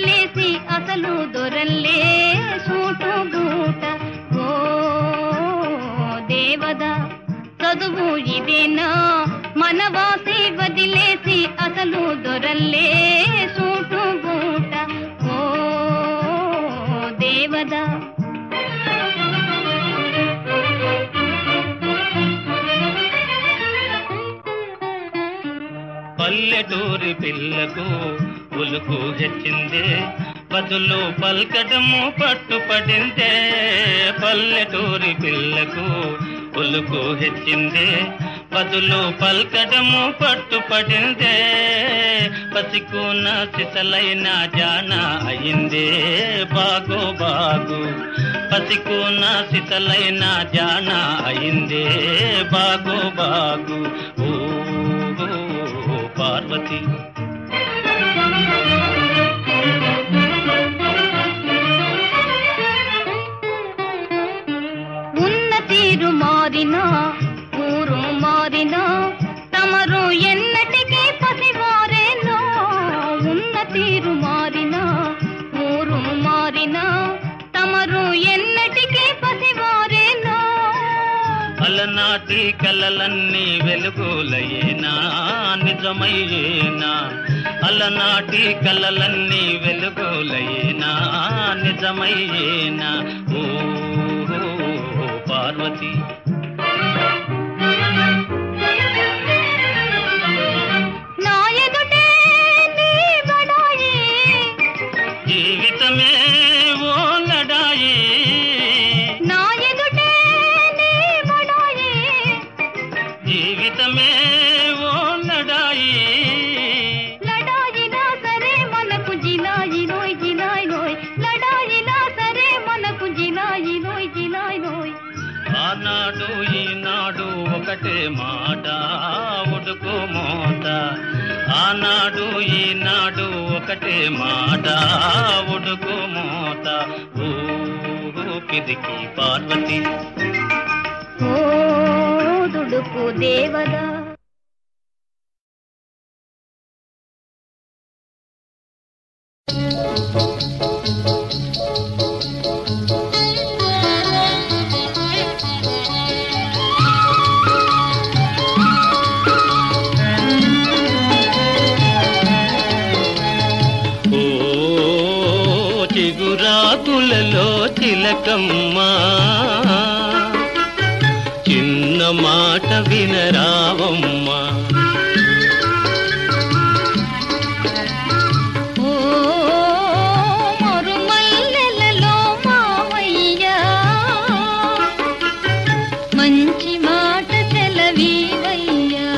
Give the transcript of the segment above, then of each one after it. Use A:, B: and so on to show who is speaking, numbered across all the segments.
A: వదిలేసి అసలు దొరల్లే సూటు బూట. ఓ దేవదా చదువు ఇదేనా, మనవాసి వదిలేసి అసలు దొరల్లే సూటు బూట. ఓ దేవదా
B: పల్లెటూరి పిల్లకు ఉలుకు హెచ్చిందే, బదులు పల్కటము పట్టుపడిందే. పల్లెటూరి పిల్లకు ఉలుకు హెచ్చిందే, బదులు పల్కటము పట్టుపడిందే. పసికున్న సిసలైన జాన అయిందే బాగు బాగు. పసికున్న సిసలైన జాన అయిందే బాగు బాగు. ఓ పార్వతి
A: ఉన్న తీరు మారినా ఊరు మారినా తమరు ఎన్నటికీ పసివారేనో. ఉన్న తీరు మారినా ఊరు మారినా తమరు ఎన్నటికీ పసివారేనో.
B: అలనాటి కలలన్నీ వెలుగులయేనా నిజమయ్యేనా. అలనాటి కలలన్నీ వెలుగులయేనా నిజమయ్యేనా. ఓ పార్వతి
A: నా ఎదుటే నీ బడాయి,
B: జీవితమే ఓ లడాయి.
A: నా ఎదుటే నీ బడాయి,
B: జీవితమే ఓ లడాయి.
A: లడాయినా సరే మనకు జిలాయి నోయ్ జిలాయి నోయ్. లడాయినా సరే మనకు జిలాయి నోయ్ జిలాయి నోయ్.
B: ఆనాడు ఈనాడు ఒకటే మాట ఉడుకు మోత. ఆనాడు ఈనాడు ఒకటే మాట ఉడుకు మోత. ఓ పిరికి పార్వతి
A: ఓ దుడుకు దేవదా
B: చిగురాకులలో చిలకమ్మ, చిన్న మాట వినరావమ్మ.
A: ఓ మరుమల్లెలలో మావయ్యా, మంచి మాట సెలవీవయ్యా.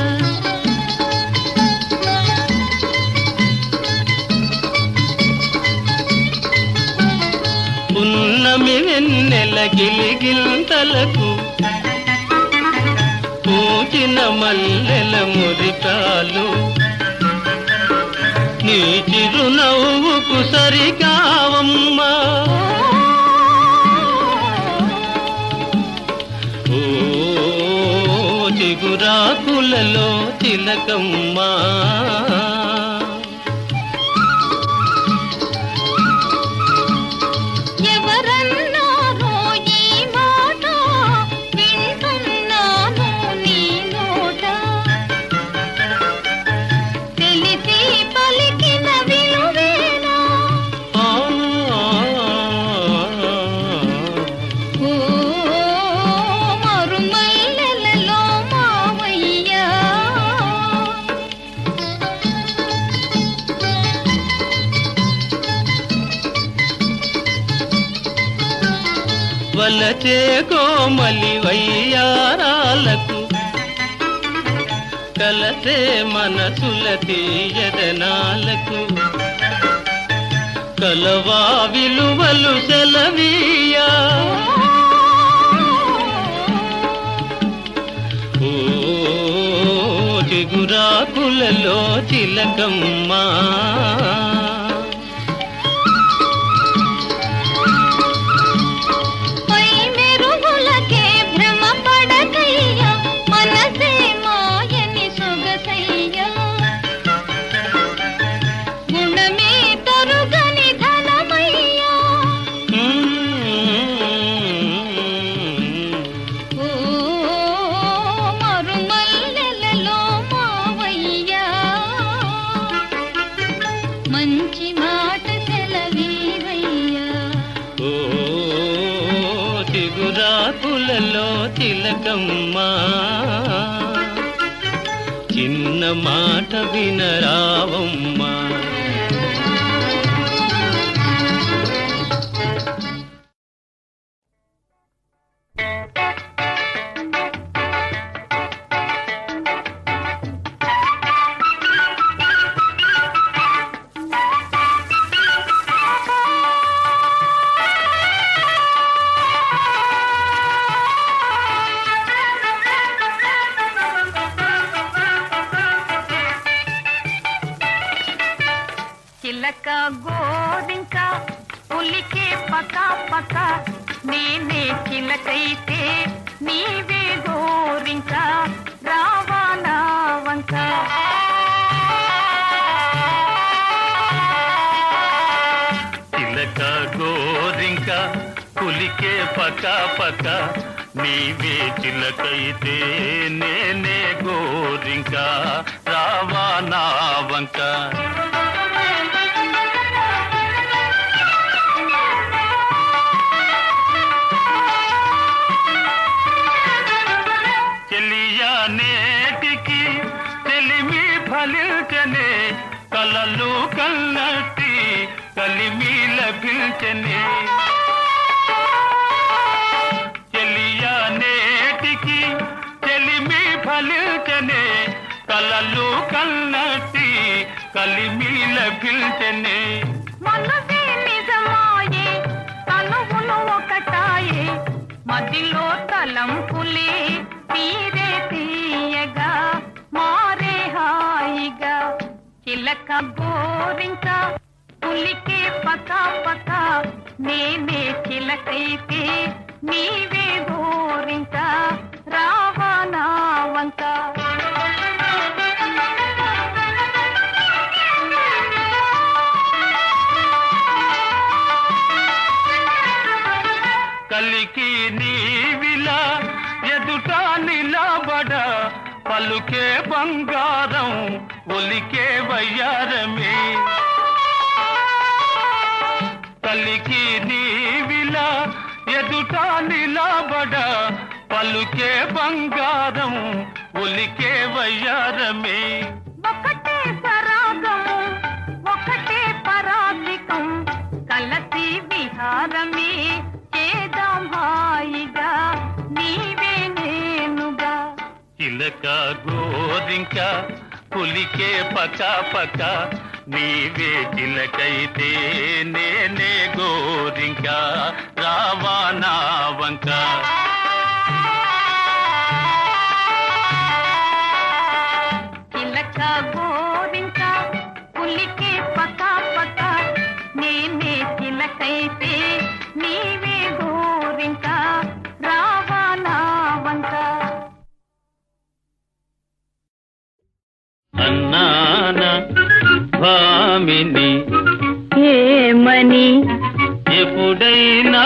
B: పున్నమి వెన్నెల గిలిగింతలకు పూచిన మల్లెల మురికాలు, నీ చిరునవ్వుకు సరికావమ్మా. ఓ చిగురాకులలో చిలకమ్మా.
A: ఎవరన్నారో ఈ మాట వింటున్నాను నీ నోట. తెలిసి పలికిన విలువేనా. ఓ మరుమల్లెలలో మావయ్యా,
B: వలచే కోమలి వయ్యారాలకు కలసే మనసుల తీయదనాలకు. కలవా విలువలు సెలవీయా. ఓ చిగురాకులలో చిలకమ్మా.
A: పై మెరుగులకే భ్రమ పడకయ్యా, మనసే మాయని సొగసయ్యా. గుణమే తరుగని
B: పూలలో చిలకమ్మ చిన్న మాట వినరావమ్మా
A: చిలక గోరింక పులికే పక పక నేనే చిలకైతే నీవే గోరింక రావాలా వంక
B: చిలక గోరింక పులికే పక పక నీవే చిలకైతే నేనే గోరింక రావాలా వంక నేటికి తెలిమి ఫలించనే కలలు కన్నట్టి కలిమి లభించనే చెలియా నేటికి తెలిమి ఫలించనే కలలు కన్నట్టి కలిమి లభించనే
A: మనసే నిజమాయే తనువులు ఒకటాయే మదిలో తలంపులే తీరే తీయగా మారే హాయిగా చిలక గోరింక పులికే పక పక నేనే చిలకైతే నీవే గోరింక రావాలా వంక
B: కలికి నీవిలా ఎదుట నిలబడ పలుకే బంగారం ఒలికే వయ్యారమే కలికి నీవిలా ఎదుట నిలబడ పలుకే బంగారం ఒలికే వయ్యారమే
A: ఒకటే సరాగము ఒకటే పరాగికం కలసి విహారమే చేద్దాం హాయిగా నీవే నేనుగా
B: చిలక గోరింక పులికే పక పక నీవే చిలకైతే నేనే గోరింక రావానా వంక
A: చిలక గోరింక పులికే పక పక నేనే చిలకైతే నీవే గోరింక రావాలా వంక
B: అన్నాన భామిని
A: ఏమని
B: ఎప్పుడైనా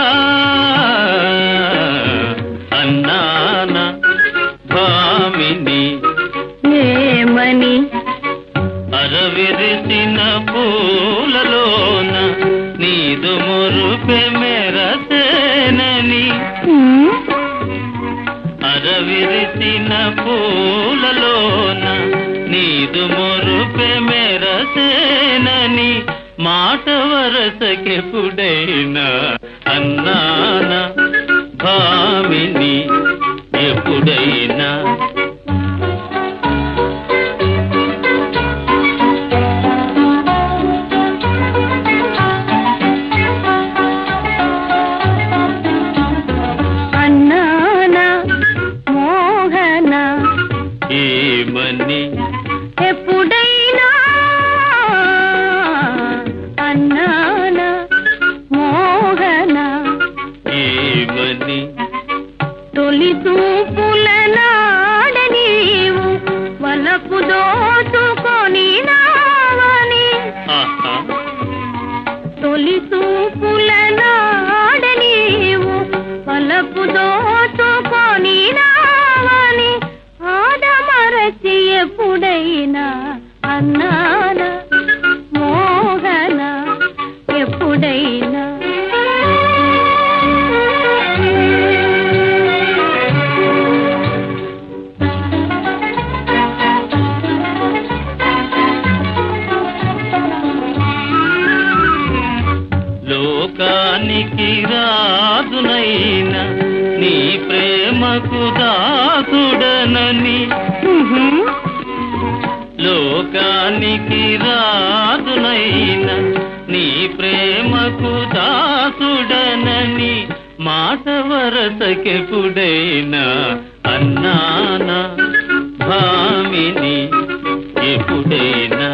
B: అన్నాన భామిని
A: ఏమని
B: అరవిరిసిన పూలలోన నీదు మురుపె మెరసేనని అరవిరిసిన పూలలోన నీదు మురుపె మెరసేనని మాట వరసకెప్పుడైనా అన్నాన భామిని ఎప్పుడైనా
A: అన్నానా మోహన
B: ఏమని
A: ఎప్పుడైనా అన్నానా మోహన
B: ఏమని
A: తొలి చూపుల నాడ నీవు వలపు దోచుకొని నావని
B: ఆహా
A: తొలి చూపుల నాడ నీవు వలపు దోచుకొని నావని ఆడమరచి ఎప్పుడైనా అన్నానా మోహన ఎప్పుడైనా
B: రాజునైనా నీ ప్రేమకు దాసుడనని లోకానికి రాజునైనా నీ ప్రేమకు దాసుడనని మాట వరసకెప్పుడైనా అన్నానా భామిని ఎప్పుడైనా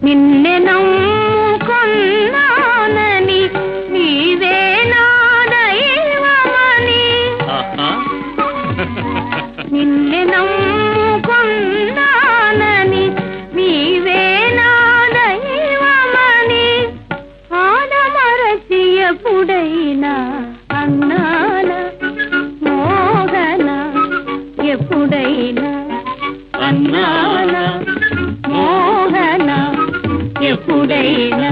A: నిన్నే నమ్ముకున్నానని నీవే నా దైవమని నిన్నే నమ్ముకున్నానని నీవే నా దైవమని ఆడమరచి ఎప్పుడైనా అన్నాన మోహన ఎప్పుడైనా అన్నాన మోహన ఎప్పుడైనా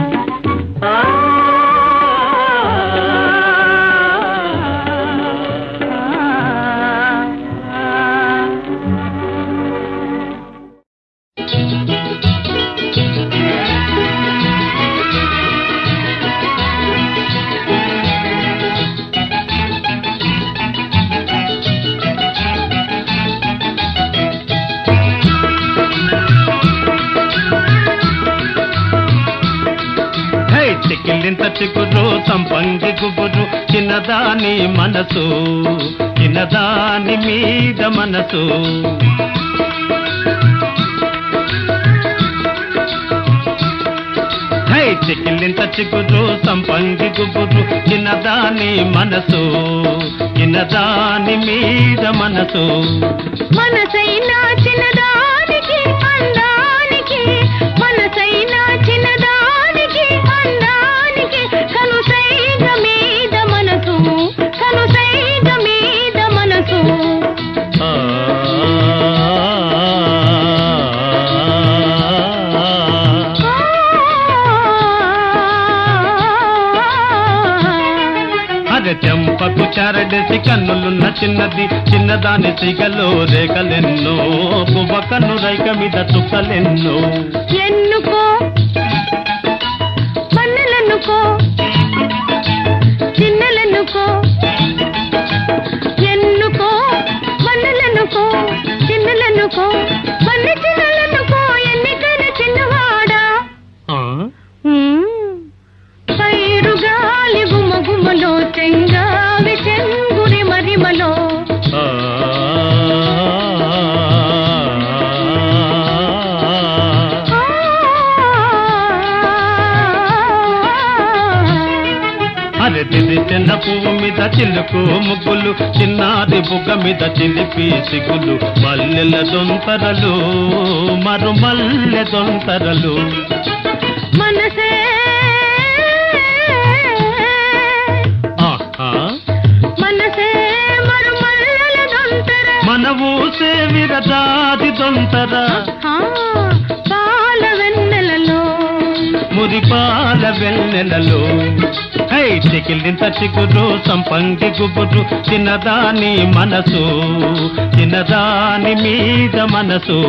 C: చిక్కిలింత చిగురు సంపంగి గుబురు చిన్నదాని మనసు చిన్నదాని మీద మనసు చిక్కిలింత చిగురు సంపంగి గుబురు చిన్నదాని మనసు చిన్నదాని మీద మనసు
A: మనసైనా చిన్నదానికి అందానికి మనసైనా చిన్నదానికి అందానికి కనుసైగ మీద మనసు కనుసైగ మీద మనసు
C: చెంపకు చారడేసి కన్నులున్న చిన్నది చిన్నదాని సిగలో రేఖలెన్నో పువ్వ కన్ను రైక మీద చుక్కలెన్నో
A: ఎన్నుకో పన్నులెన్నుకో చిన్నలెన్నుకో ఎన్నుకో పన్నులెన్నుకో చిన్నలెన్నుకో పన్ను చిన్నలెన్నుకో ఎన్నికైన చిన్నవాడా పైరుగాలి గుమగుమలో చెంగావి చెంగురి మరిమలో
C: అరెదిది చిన్న పువ్వు మీద చిలుకు ముగ్గులు చిన్నారి బుగ్గ మీద చిలిపి సిగులు మల్లెల దొంతరలు మరు మల్లె దొంతరలు
A: మనసే మనసే మరు మల్లెల దొంతర
C: మన ఊసే విరజాది దొంతర
A: పాల వెన్నెలలో
C: మురిపాల వెన్నెలలో చికిలింత చిగురు సంపంగి గుబురు చిన్నదాని మనసు చిన్నదాని మీద మనసు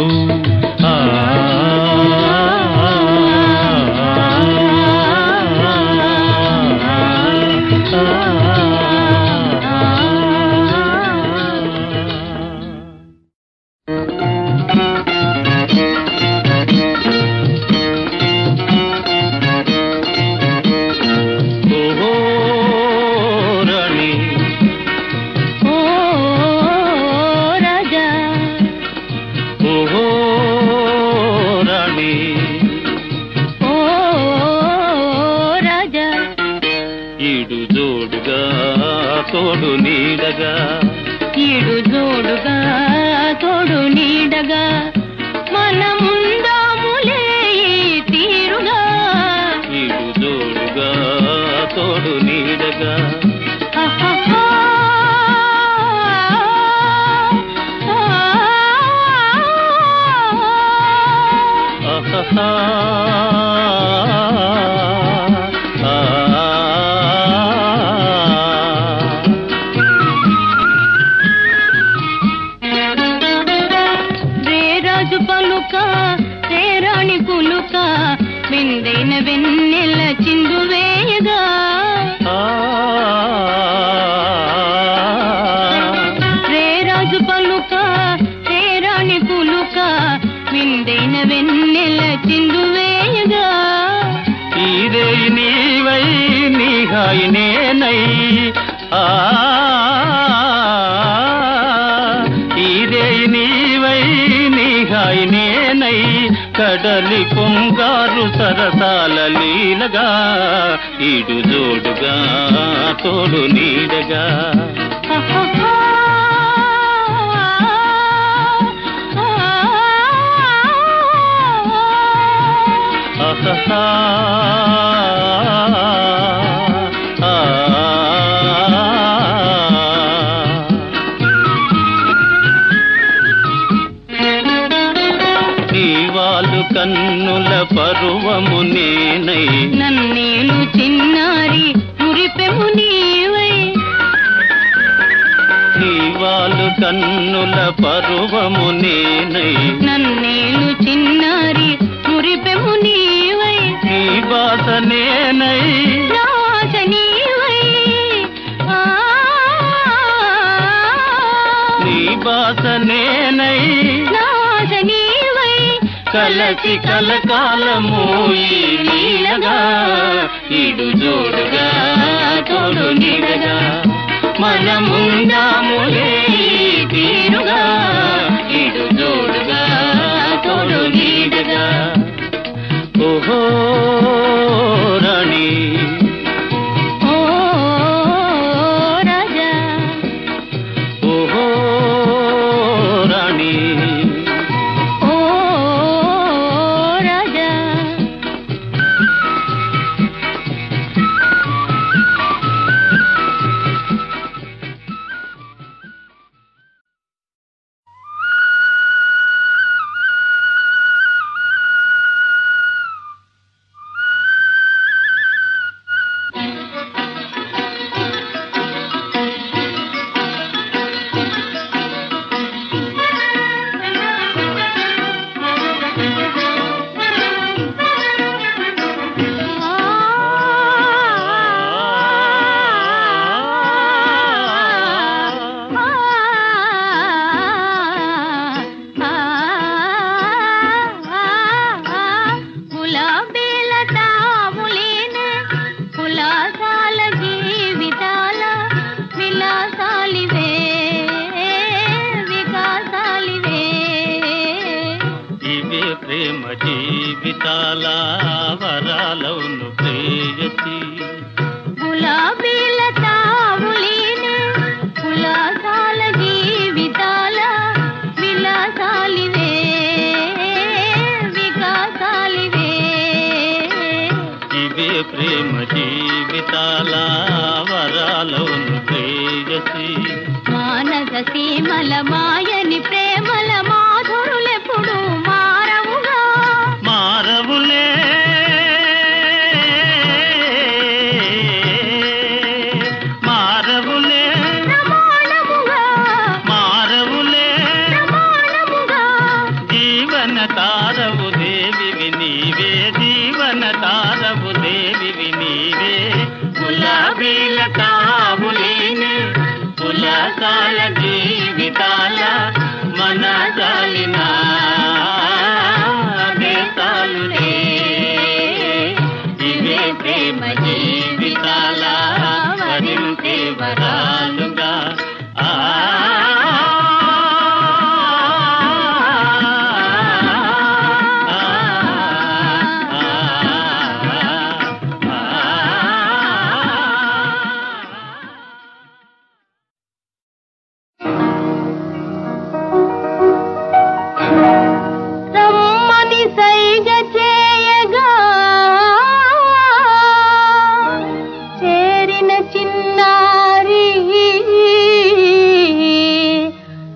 B: తోడు నీడగా
A: ఈడు జోడుగా తోడు నీడగా మనముందాములే తీరుగా
B: ఈడు జోడుగా తోడు నీడగా కదలి పొంగారు సరసాల లీలగా ఈడు జోడుగా తోడు నీడగా కన్నుల పరువము నేనై
A: నన్నేను చిన్నారి మురిపెము నీవై
B: నీవాలు కన్నుల పరువము నేనై
A: నన్నేను చిన్నారి మురిపెము నీవై
B: నీ బాస నేనై
A: రాజ నీవై
B: నీ బాస నేనై
A: రాజ నీవై
B: కలసి కలకాలము ఈ నీడగా ఈడు జోడుగా తోడు నీడగా మనముందాములే తీరుగా ఈడు జోడుగా తోడు నీడగా ఓహో రాణి
A: ఓ రాజా
B: ఓహో రాణి
A: ఓ రాజా గులాబీల తావులేనే కులాసాల జీవితాల విలాసాలివే వికాసాలివే
B: ఇవే ప్రేమ జీవితాల వరాలవును ప్రేయసి
A: గులాబీల తావులేనే కులాసాల జీవితాల విలాసాలివే వికాసాలివే
B: ఇవే ప్రేమ జీవితాల వరాలవును ప్రేయసి
A: మానస సీమల మాయని ప్రేమల మాధురులెప్పుడు మారవుగా
B: మారవులే మారవులే
A: ప్రమాణముగా
B: మారవులే
A: ప్రమాణముగా
B: జీవన తారవు దేవివి నీవే జీవన తారవు దేవివి నీవే గులాబీల తావులేని కులసాల జీవితాల మన చాలిన దేశాలులే ఇవే ప్రేమ జీవితాల వరించే వరాలుగా
A: రమ్మని సైగ చేయగా చేరిన చిన్నారి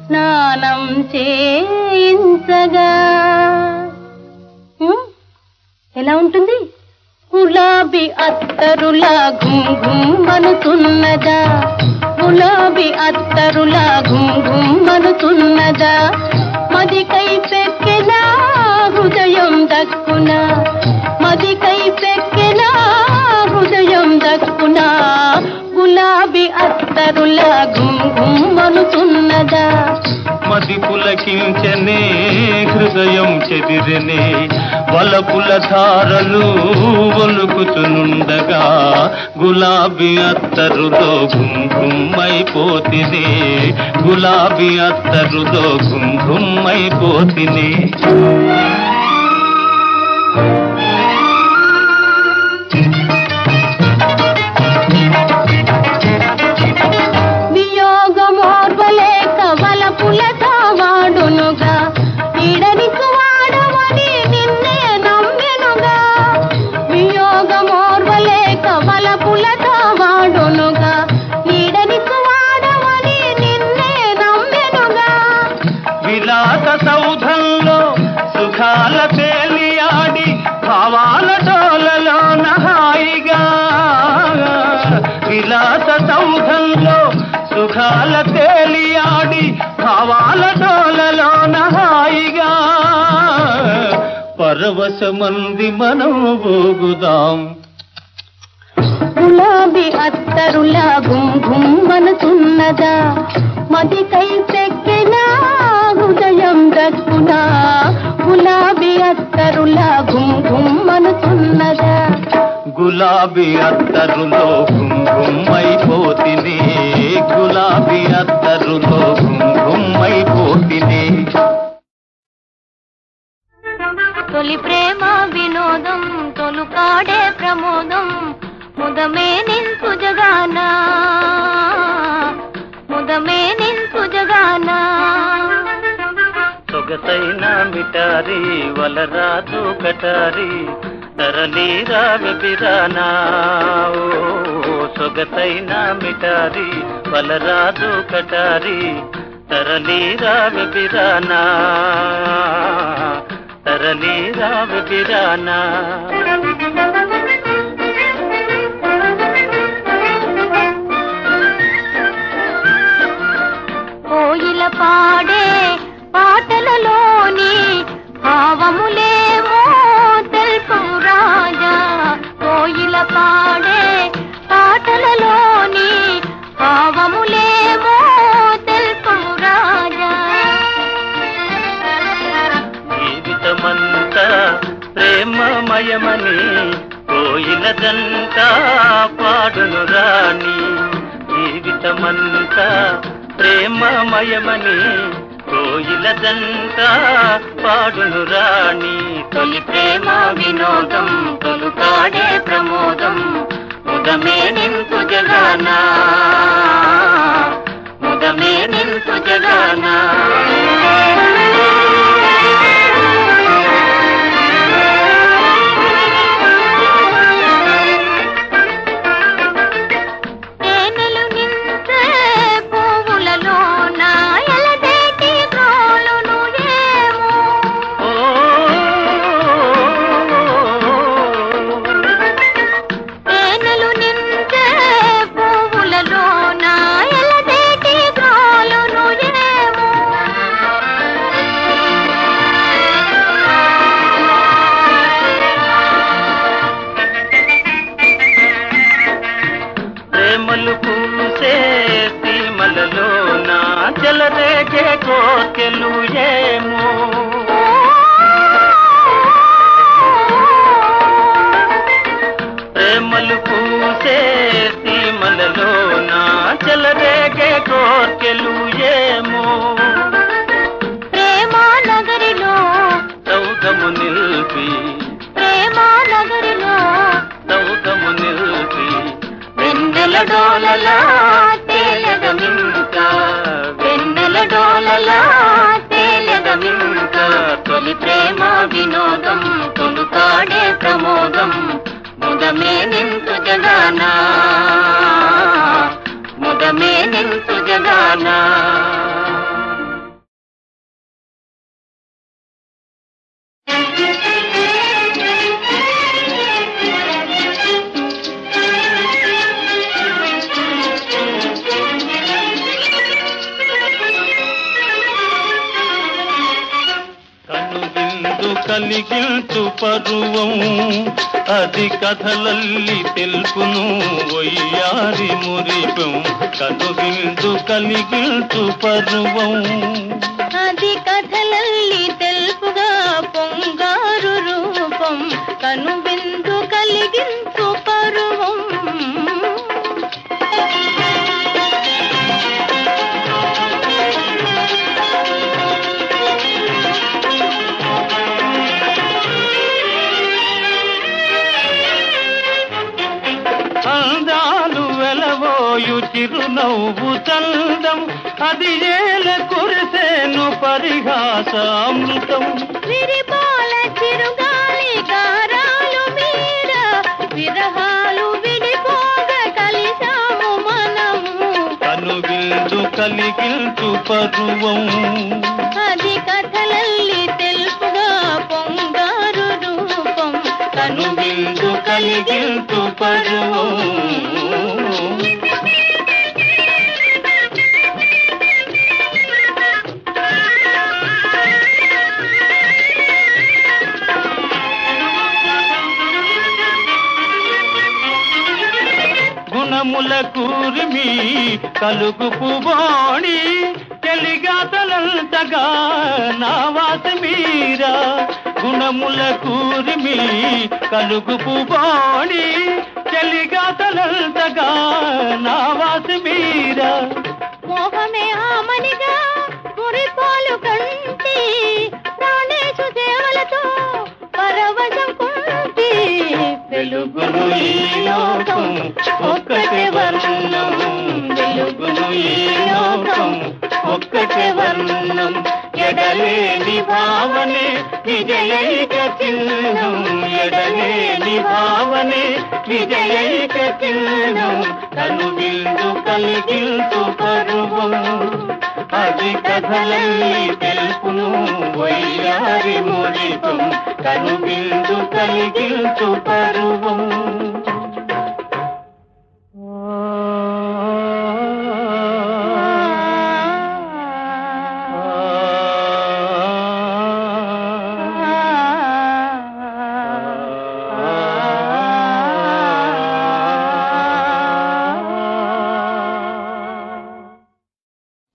A: స్నానం చేయించగా ఎలా ఉంటుంది? గులాబీ అత్తరులా గుంగుమనుతున్నదా గులాబీ అత్తరులా గుంగుమనుతున్నదా మదికై పెక్కెనా హృదయం దక్కునా మదికై పెక్కెనా హృదయం దక్కునా గులాబీ అత్తరులా గుంగుమనుతున్నదా
B: మది పులకించనే హృదయం చెదిరనే వలపుల ధారలు ఒలుకుచునుండగా గులాబీ అత్తరులో గుంగుమ్మైపోతినే గులాబీ అత్తరులో గుంగుమ్మైపోతినే విలాస సౌధంలో సుఖాల తేలియాడి భావాల డోలలోన హాయిగా పరవశమంది మనం ఊగుదాం.
A: గులాబీ అత్తరులా గుమ్ గుమ్మనుతున్నదా మదికై చెక్కినా హృదయం దక్కునా గులాబీ అత్తరులా గుమ్ గుమ్మనుతున్నదా
B: గులాబీ అత్తరులో గుమ్గుమ్మైపోతిని గులాబీ అత్తరులో గుమ్గుమ్మైపోతిని.
A: తొలి ప్రేమ వినోదం తొలుకాడే ప్రమోదం ముదమే నింపు జగానా ముదమే నింపు జగానా.
B: సొగసైన మిటారి వలరాజు కటారి తరలి రావి బిరానా సొగసైన మిటారి వలరాజు కటారి తరలి రావి బిరానా తరలి రావి బిరానా.
A: కోయిల పాడే పాటలలోని భావములేమో తెలుపు రాజా కోయిల పాడే పాటలలోని భావములేమో తెలుపు రాజా.
B: జీవితమంతా ప్రేమమయమని కోయిల జంతా పాడును రాణి జీవితమంతా ప్రేమమయమని కోయిల జంతా పాడును రాణి.
A: తొలి ప్రేమ వినోదం తొలుకాడే ప్రమోదం ముదమే నింపు జగానా ముదమే నింపు జగానా.
B: చెలరేగే కోర్కెలు ఏమో ప్రేమలు పూసే సీమలలోన చెలరేగే కోర్కెలు ఏమో
A: ప్రేమ నగరిలో
B: సౌధము నిల్పి
A: ప్రేమ నగరిలో
B: సౌధము నిల్పి
A: వెన్నెల డోలలా తేలగమింకా వెన్నెల డోలలా తేలగమింకా. తొలి ప్రేమ వినోదం తొలుకాడే ప్రమోదం ముదమే నింపు జగానా ముదమే నింపు జగానా.
B: కలిగించు పరువం అది కథలల్లి తెలుపును ఒయ్యారి మురిపం కనువిందు కలిగించు పరువం
A: అది కథలల్లి తెలుపుగా పొంగారు రూపం కనువిందు కలిగించు పరువం.
B: అందాలు వెలవోయు చిరునవ్వు చందం అది ఏల కురిసేను పరిహాసామృతం
A: విరిపాల చిరుగాలి గారాలు మీద విరహాలు విడిపోగ కలిసాము మనము
B: కనువిందు కలిగించు పరువం
A: అది కథలల్లి తెలుపుగా పొంగారు రూపం
B: కనువిందు కలిగించు పరువం. గుణముల కూరిమి కలుగు పుబోణి చెలిగాతలంతగా నా వాసి మీరా గుణముల కూరిమి కలుగు పుబోణి చెలిగాతలంతగా నా వాసి మీరా
A: మోహమే ఆమనిగా మురిపాలు కంటి ప్రాణేశు సేవలతో పరవశం కుంటి
B: వెలుగును ఈ లోకం ఒక్కటే వర్ణం వెలుగును ఈ లోకం ఒక్కటే వర్ణం ఎడలేని భావనే విజయైక చిహ్నం ఎడలేని భావనే విజయైక చిహ్నం కను బిందు కలిగించు పరువం అది కథలన్నీ తెలుపును వయ్యారి మురితం కను బిందు కలిగించు పరువం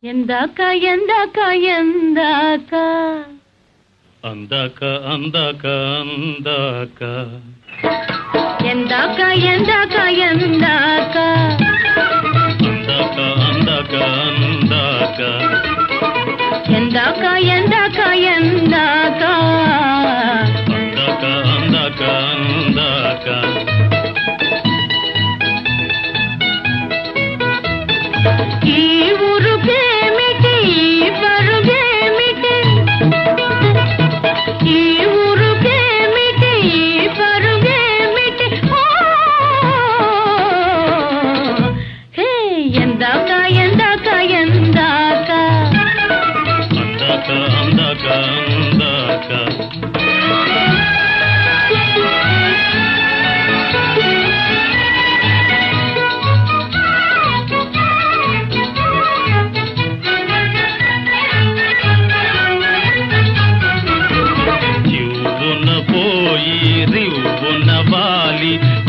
A: ఎందాక ఎందాక ఎందాక
C: అందాక అందాక అందాక
A: ఎందాక ఎందాక ఎందాక
C: అందాక అందాక అందాక
A: ఎందాక ఎందాక ఎందాక
C: అందాక అందాక అందాక
A: ఈ ఊరుకేమిటి ఈ పరుగేమిటి ఈ ఊరుకేమిటి ఈ పరుగేమిటి ఓ హే ఎందాక ఎందాక ఎందాక
C: అందాక అందాక అందాక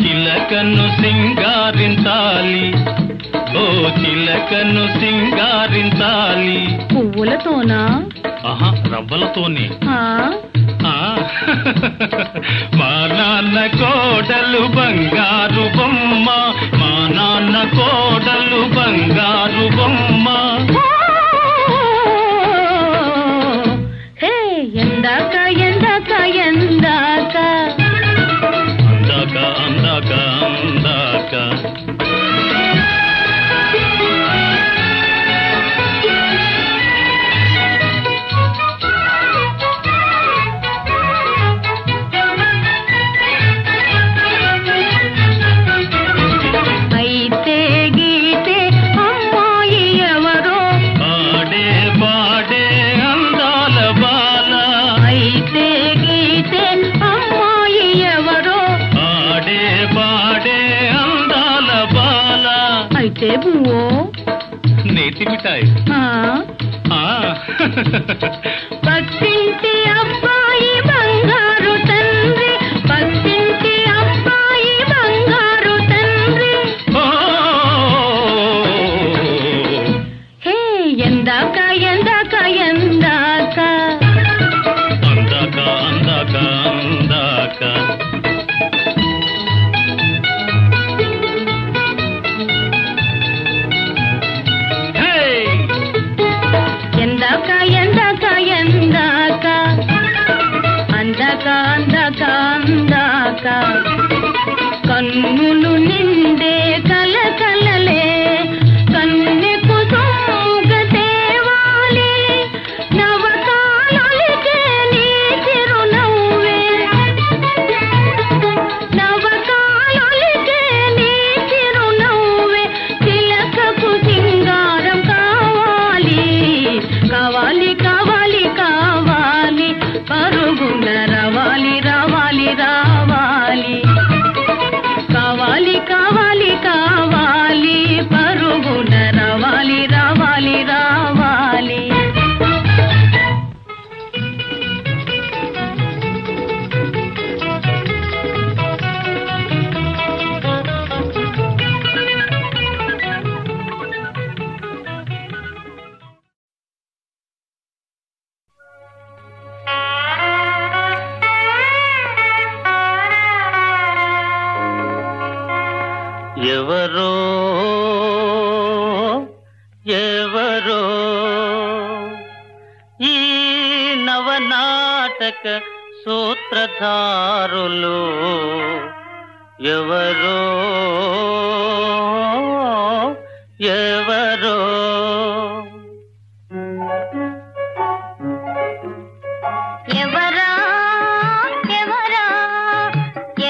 C: చిలకను సింగారించాలి ఓ చిలకను సింగారించాలి
A: పువ్వులతోనా
C: ఆహా రవ్వలతోనే
A: ఆ
C: మా నాన్న కోడలు బంగారు బొమ్మ మా నాన్న కోడలు బంగారు బొమ్మ
A: హే ఎందాక ఎందాక ఎందాక
C: అందాక అందాక అందాక
A: అయితే గీతే అమ్మాయి ఎవరో
C: పాడే పాడే అందాల బాల
A: అయితే గీతే అమ్మాయి ఎవరో
C: పాడే పాడే అందాల బాల
A: అయితే బువ్వో
C: నేతి మిఠాయి
A: పక్కింటి అబ్బాయి బంగారు తండ్రి పక్కింటి అబ్బాయి బంగారు తండ్రి హే ఎందాక ఎందాక ఎందాక
C: అందాక అందాక అందాక
A: ఎందాక ఎందాక ఎందాక అందాక అందాక అందాక కన్నులు నిండే కలకలలే కన్నెకు సోగ తేవాలి నవకాలొలికే నీ చిరునవ్వే నవకాలొలికే నీ చిరునవ్వే తిలకకు సింగారం కావాలి కావాలి కావాలి కావాలి పరుగున రావాలి రావాలి రావాలి కావాలి కావాలి కావాలి పరుగున రావాలి రావాలి రావాలి
B: ఎవరో ఈ నవనాటక సూత్రధారులు ఎవరో ఎవరో
A: ఎవరా ఎవరా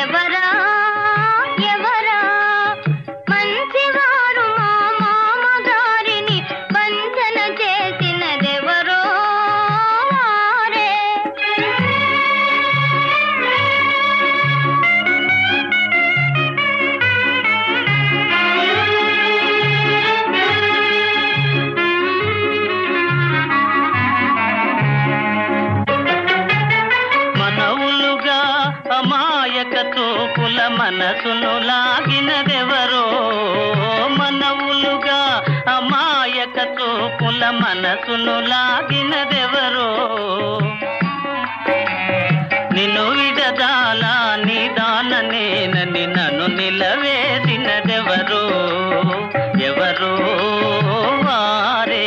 A: ఎవరా ఎవరా మంచివారు మా మామగారిని వంచన చేసినదెవరో వారే.
B: మనవులుగా అమాయక తోపుల మనసును లాగినదెవరో మనవులుగా అమాయక తోపుల మనసును లాగినదెవరో నిన్ను విడదాలా నిదాననేనని నన్ను నిలవేసినదెవరో ఎవరో వారే.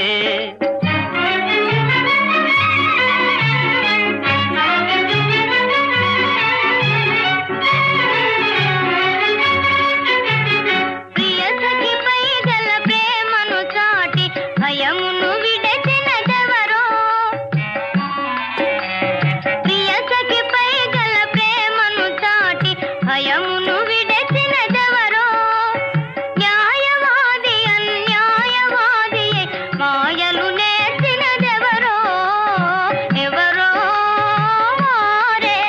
A: ప్రియసఖిపై గల ప్రేమను చాటి భయమును విడచినదెవరో ప్రియసఖిపై గల ప్రేమను చాటి భయమును విడచినదెవరో న్యాయవాది అన్యాయవాది మాయలు నేర్చినదెవరో ఎవరో వారే.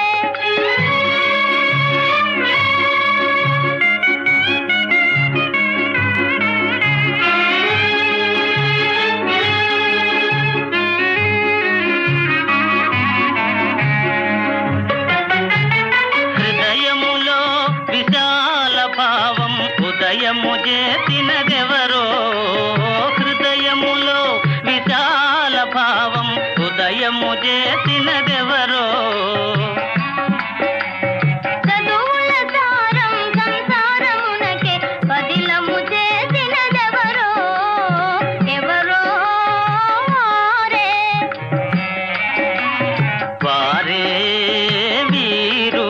B: హృదయములో విశాల భావం ఉదయము చేసినదెవరో హృదయములో విశాల భావం ఉదయము చేసినదెవరో
A: చదువుల సారం సంసారమునకే బదిలము చేసినదెవరో ఎవరో వారే.
B: వారే వీరు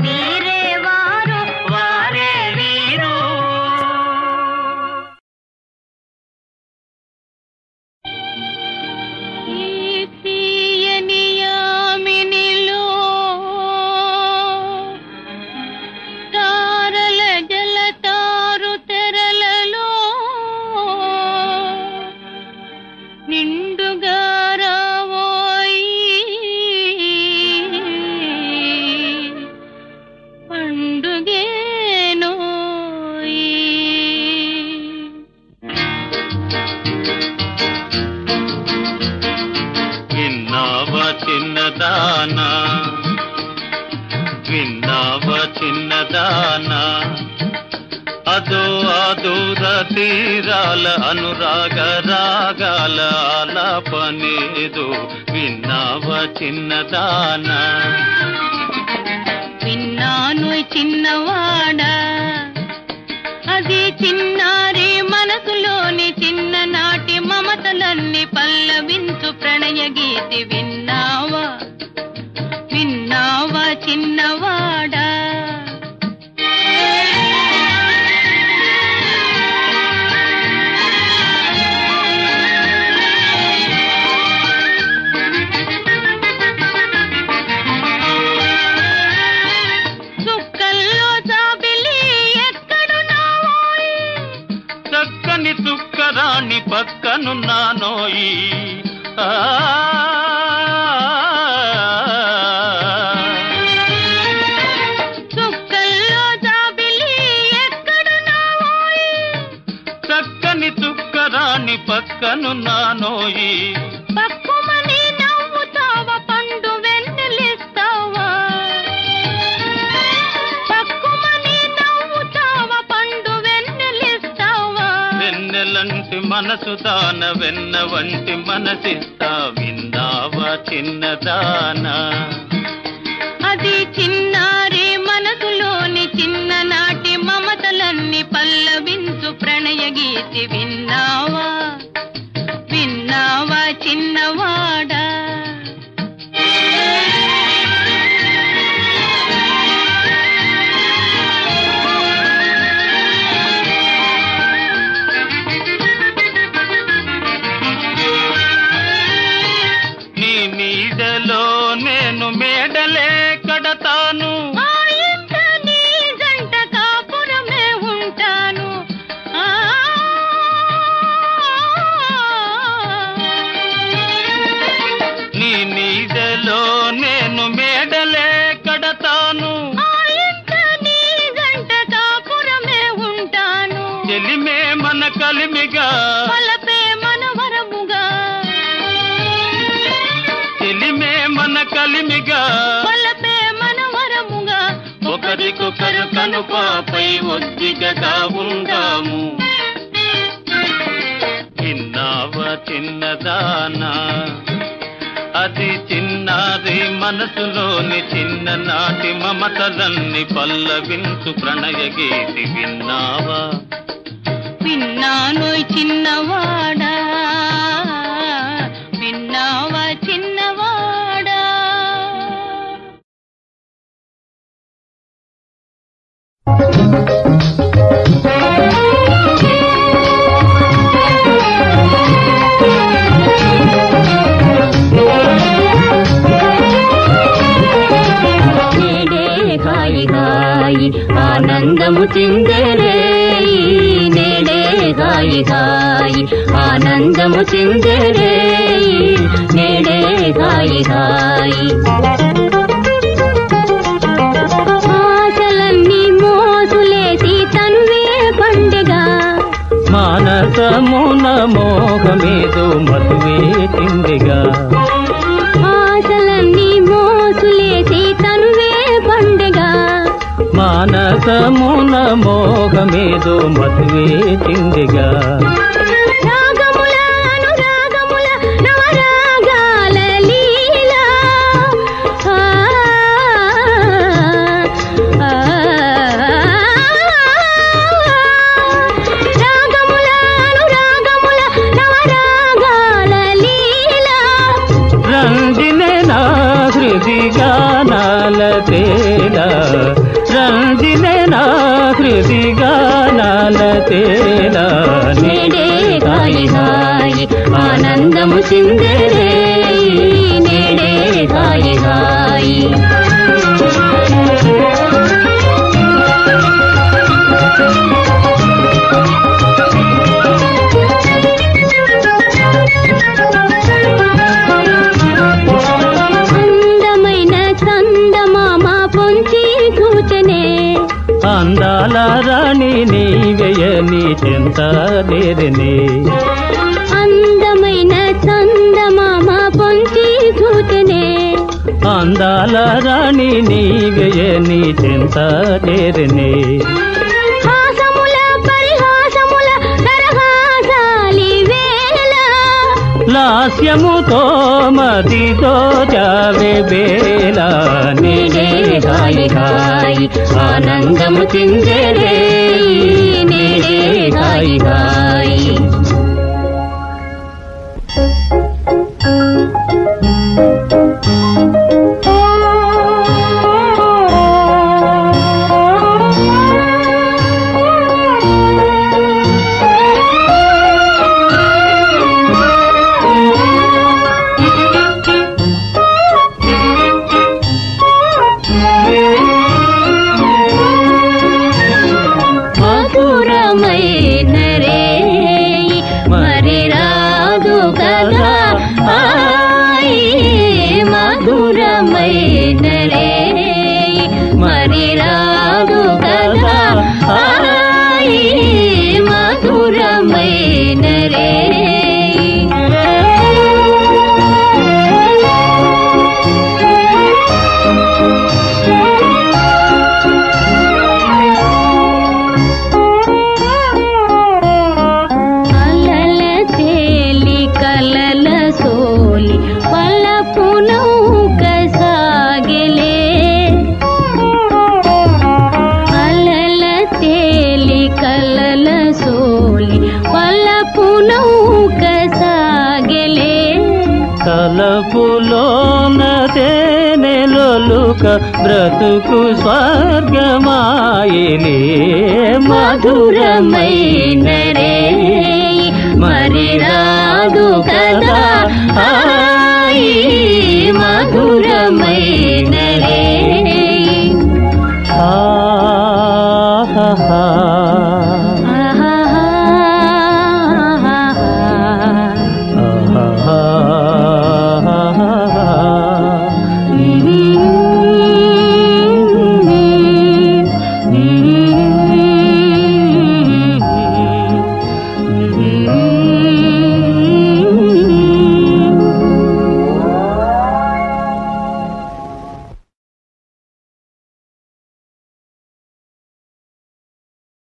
A: వీరే వారు
B: వారే వీరు.
A: ఈ తీయని యామినిలో తారల జలతారు తెరలలో నిండుగా రావోయి పండుగేనోయి.
B: విన్నావా చిన్నదానా విన్నావా చిన్నదానా అదో ఆదూర తీరాల అనురాగ రాగాల ఆలాపనేదో విన్నావా చిన్నదానా
A: విన్నాను చిన్నవాడా అది చిన్నారి మనసులోని చిన్ననాటి మమతలన్నీ పల్లవించు ప్రణయ గీతి విన్నావా విన్నావా చిన్నవాడా. చుక్కల్లో జాబిలి ఎక్కడున్నావోయ్
B: చక్కని చుక్కరాణి పక్కనున్నానోయి ఆ
A: చుక్కల్లో జాబిలి ఎక్కడున్నావోయ్
B: చక్కని చుక్కరాణి పక్కనున్నానోయి
A: పక్కుమని నవ్వుతావా పండు వెన్నెలిస్తావా పక్కుమని నవ్వుతావా పండు వెన్నెలిస్తావా.
B: వెన్నెలంటి మనసు దాన వెన్న వంటి మనసిస్తా విన్నావా చిన్నదానా
A: అది చిన్నారి మనసులోని చిన్ననాటి మమతలన్నీ మనసులన్నీ పల్లవించు ప్రణయ గీతి విన్నావా విన్నావా చిన్నవాడా
B: నీ నీడలో నేను మేడలే కడతాను నీ నీడలో నేను మేడలే కడతాను చెలిమే మన కలిమిగా
A: మన వరముగా
B: చెలిమే మన కలిమిగా
A: మన వరముగా
B: ఒకరికొకరు కనుపాపై ఒద్దికగా ఉందాము విన్నావా చిన్నదానా అది చిన్నారి మనసులోని చిన్ననాటి మమతలన్నీ పల్లవించు ప్రణయ గీతి విన్నావా
A: విన్నానోయ్ చిన్నవాడా విన్నావా చిన్నవాడా
D: ఆనందము చిందరే నేడే హాయి హాయి ఆనందము చిందరే నేడే హాయి హాయి ఆశలన్నీ మోసులేసి తనువే పండుగ
C: మానసమున మోహమేదో మధువే తిండిగా
D: ఆశలన్నీ మోసులేసి తనువే పండుగ
C: మానసమున మోహమేదో మధువే తిండిగా
D: రాగముల అనురాగముల నవరాగాల లీల రాగముల అనురాగముల నవరాగాల లీల
C: రంజినే నా హృది గానాల తేల రంజినే నా హృది గానాల తేల
D: నేడే హాయి హాయి ఆనందము చిందరే నేడే హాయి హాయి అందమైన చందమామ పొంచి కూచనే
C: అందాల రాణి నీవెయని చెంత నేరనే
D: అందమైన చందమామ పొంచి కూచనే
C: అందాల రాణి నీవెయని చెంత నేరనే
D: హాసముల పరిహాసముల దరహాసాలి వేళ
C: లాస్యముతో మదితో జావే బేల
D: నేడే హాయి హాయి ఆనందము చిందరే నేడే హాయి హాయి మధురమైన రే మరి రాదు కదా మధురమైన రే మరి రాదు కదా మధురమైన రే
C: బ్రతుకు స్వర్గమాయిలే
D: మధురమైన రే మరి రాదు కదా హాయి మధురమైన రే
C: ఆహా